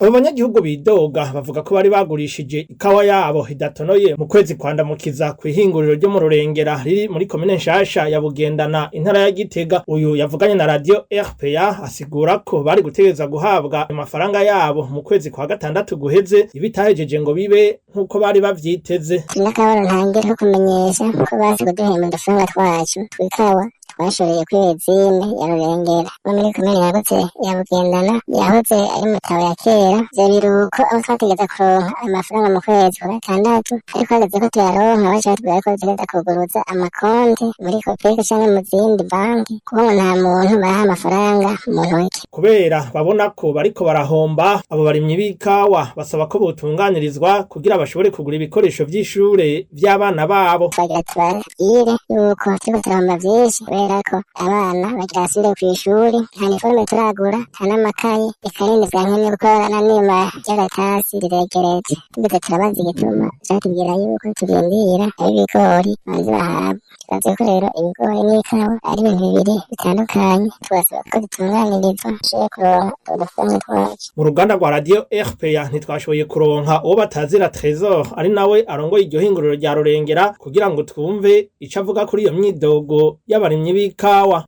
Abo banyagihugu bidoga bavuga ko bari bagurishije ikawa yabo idatonoye mu kwezi kwandamukiza kw'ihinguriro ryo mu Rurengera riri muri komine nshasha ya Bugendana intara ya Gitega. Uyu yavuganye na radio RPA asigura ko bari gutegereza guhabwa amafaranga yabo mu kwezi kwa gatandatu guheze ibitahejeje ngo bibe nk'uko bari bavyiteze. Nakabona ntangire ko kumenyesha ko bazi kuduhemba udufaranga twacu tw'ikawa bashoreye kw'izine ya Rurengera muri komine yagutse ya Bugendana yahoze ari mutawe ya kera. Ivyo biruko aho twategeza kuronka amafaranga mu kwezi kwa gatandatu ariko hageze ko tuyaronka baca batubwira ko dutegereza kuguruza amakonti muri kopeke canke mu zindi banki kuko ngo nta muntu baha amafaranga mu ntoki. Kubera babona ko bariko barahomba, abo barimyi b'ikawa basaba ko botunganirizwa kugira bashobore kugura ibikoresho vy'ishure vy'abana babo. Twagira tubabwire yuko turiko turahomba vyinshi kubera ko abana bagira basubire kw'ishuri, nta niforume turagura, nta n'amakaye, eka n'ibindi vyankenerwa kuko n'inima ry'agatasi riregereje. Tugeze turabaza igituma batubwira yuko turindira ab'ibigori banze bahabwa. Tubaze ko rero ibigori n'ikawa ari ibintu bibiri bitandukanye, tugasaba ko dutunganirizwa dushobore kuronka udufaranga twacu. Mu ruganda rwa radio RPA ntitwashoboye kuronka uwo batazira Trésor ari nawe arongoye iryo hinguriro rya Rurengera kugira ngo twumve ico avuga kuri iyo myidogo y'abarimyi b'ikawa.